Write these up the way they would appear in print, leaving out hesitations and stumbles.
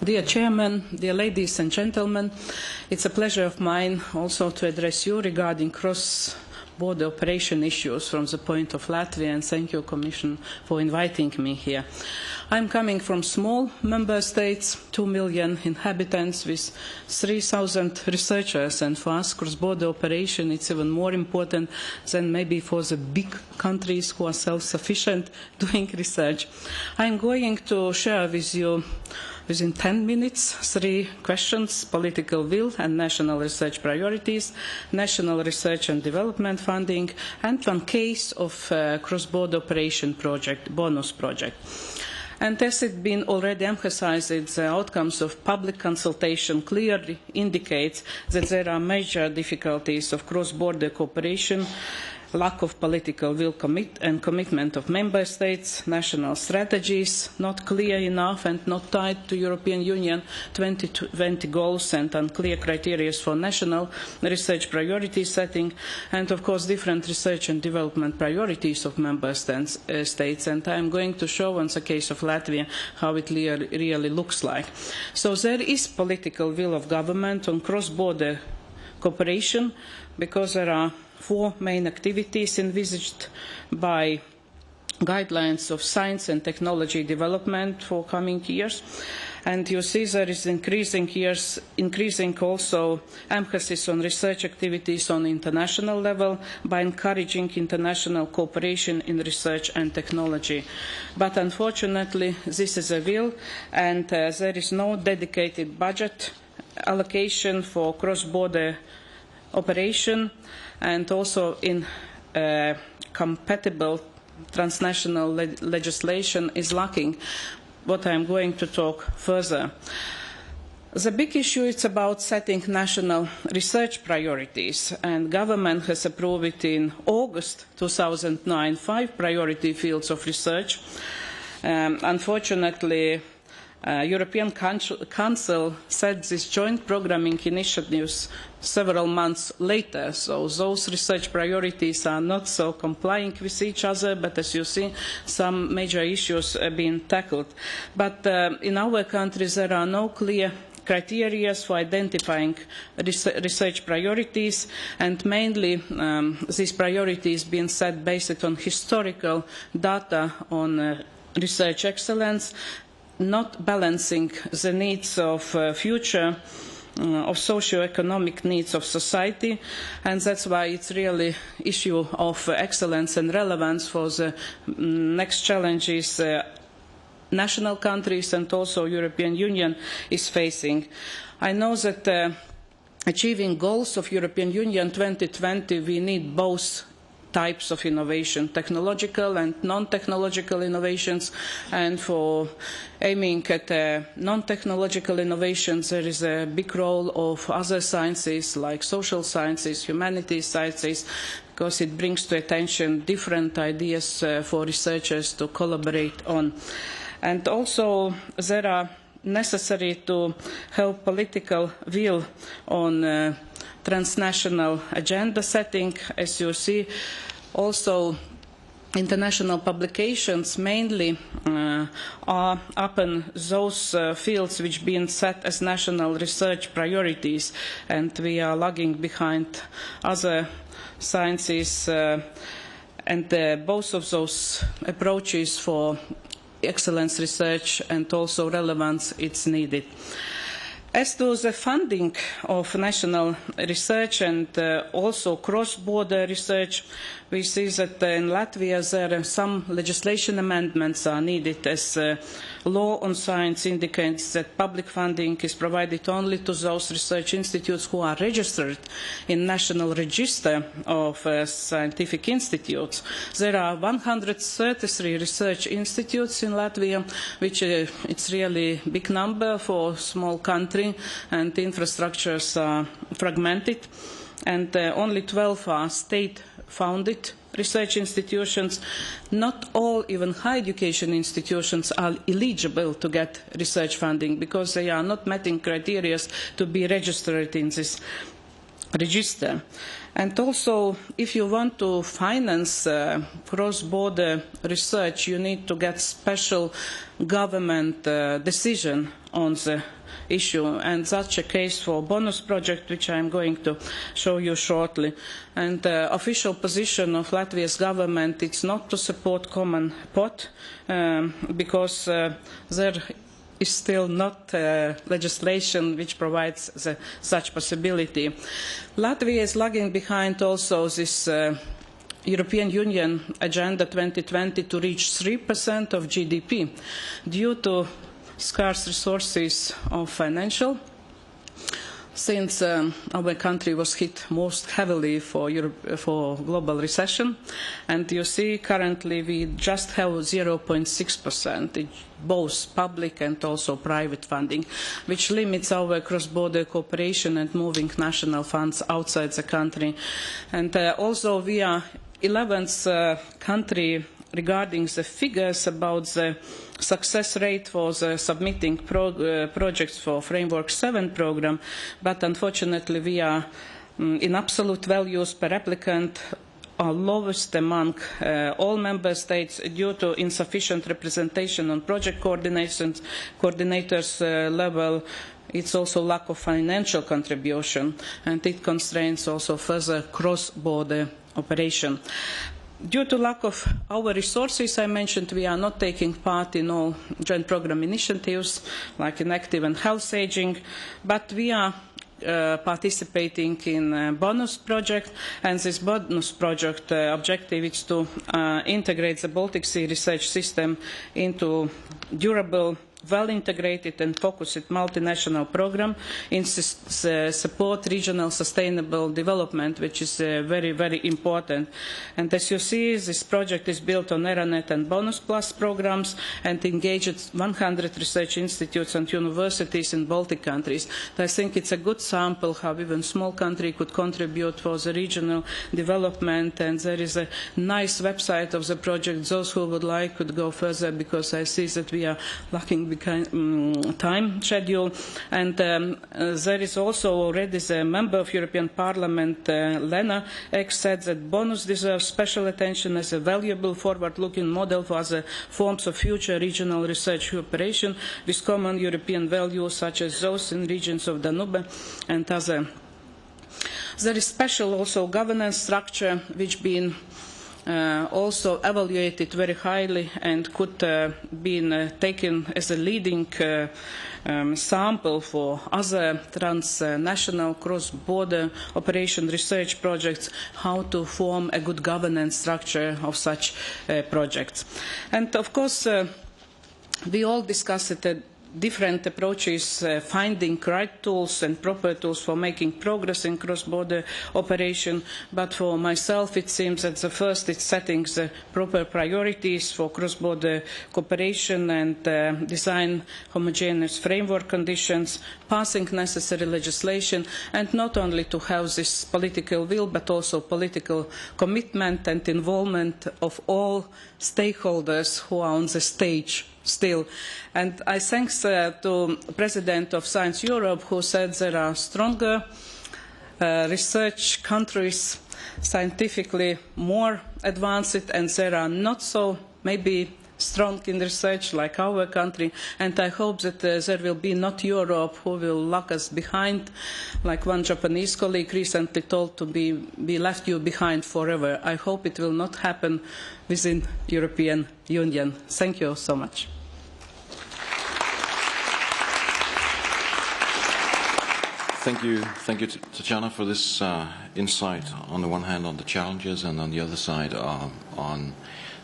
Dear Chairman, dear ladies and gentlemen, it's a pleasure of mine also to address you regarding cross-border operation issues from the point of Latvia, and thank you, Commission, for inviting me here. I'm coming from small member states, 2 million inhabitants with 3,000 researchers, and for us cross-border operation it's even more important than maybe for the big countries who are self-sufficient doing research. I'm going to share with you within 10 minutes 3 questions: political will and national research priorities, national research and development funding, and one case of cross-border operation project, bonus project. And as has been already emphasized, the outcomes of public consultation clearly indicate that there are major difficulties of cross-border cooperation, lack of political will and commitment of member states, national strategies not clear enough and not tied to European Union 2020 goals, and unclear criteria for national research priority setting, and of course different research and development priorities of member states. And I am going to show on the case of Latvia how it really looks like. So there is political will of government on cross-border cooperation because there are 4 main activities envisaged by guidelines of science and technology development for coming years. And you see there is increasing also emphasis on research activities on international level by encouraging international cooperation in research and technology. But unfortunately, this is a will, and there is no dedicated budget allocation for cross-border operation, and also in compatible transnational legislation is lacking, what I am going to talk further. The big issue is about setting national research priorities, and government has approved it in August 2009, 5 priority fields of research. Unfortunately, European Council set these joint programming initiatives several months later, so those research priorities are not so complying with each other, but as you see, some major issues are being tackled. But in our country there are no clear criteria for identifying research priorities, and mainly these priorities being set based on historical data on research excellence, not balancing the needs of future of socio-economic needs of society, and that's why it's really an issue of excellence and relevance for the next challenges national countries and also European Union is facing. I know that achieving goals of European Union 2020 we need both types of innovation, technological and non-technological innovations, and for aiming at non-technological innovations there is a big role of other sciences like social sciences, humanities sciences, because it brings to attention different ideas for researchers to collaborate on. And also there are necessary to have political will on transnational agenda setting. As you see, also international publications mainly are up in those fields which have been set as national research priorities, and we are lagging behind other sciences, and both of those approaches for excellence research and also relevance it's needed. As to the funding of national research and also cross-border research, we see that in Latvia there are some legislation amendments are needed, as law on science indicates that public funding is provided only to those research institutes who are registered in National Register of Scientific Institutes. There are 133 research institutes in Latvia, which it's really a big number for a small country, and infrastructures are fragmented, and only 12 are state-funded research institutions. Not all, even higher education institutions, are eligible to get research funding because they are not meeting criteria to be registered in this register. And also, if you want to finance cross-border research, you need to get special government decision on the issue, and such a case for bonus project, which I am going to show you shortly. And the official position of Latvia's government is not to support common pot, because there is still not legislation which provides such possibility. Latvia is lagging behind also this European Union Agenda 2020 to reach 3% of GDP due to scarce resources of financial, since our country was hit most heavily for global recession. And you see currently we just have 0.6%, both public and also private funding, which limits our cross-border cooperation and moving national funds outside the country. And also we are 11th country regarding the figures about the success rate for the submitting projects for Framework 7 program, but unfortunately we are in absolute values per applicant are lowest among all member states due to insufficient representation on project coordinators level. It's also lack of financial contribution, and it constrains also further cross-border operation. Due to lack of our resources, I mentioned we are not taking part in all joint program initiatives, like in active and health aging, but we are participating in a bonus project, and this bonus project objective is to integrate the Baltic Sea research system into durable, well-integrated and focused multinational program in support regional sustainable development, which is very, very important. And as you see, this project is built on ERANET and Bonus Plus programs and engages 100 research institutes and universities in Baltic countries. I think it's a good sample how even a small country could contribute for the regional development, and there is a nice website of the project. Those who would like could go further, because I see that we are lacking time schedule. And there is also already the member of European Parliament, Lena Ek, said that bonus deserves special attention as a valuable forward-looking model for other forms of future regional research cooperation with common European values, such as those in regions of Danube and other. There is special also governance structure which been also evaluated very highly and could be taken as a leading sample for other transnational cross-border operation research projects, how to form a good governance structure of such projects. And of course, we all discussed it different approaches, finding right tools and proper tools for making progress in cross-border operation. But for myself, it seems that the first is setting the proper priorities for cross-border cooperation and design homogeneous framework conditions, passing necessary legislation, and not only to have this political will, but also political commitment and involvement of all stakeholders who are on the stage still. And I thanks to President of Science Europe, who said there are stronger research countries, scientifically more advanced, and there are not so maybe strong in research like our country. And I hope that there will be not Europe who will lag us behind, like one Japanese colleague recently told to be left you behind forever. I hope it will not happen within European Union. Thank you so much. Thank you, Tatjana, for this insight, on the one hand on the challenges, and on the other side on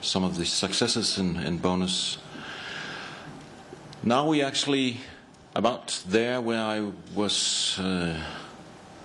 some of the successes in bonus. Now we actually about there where I was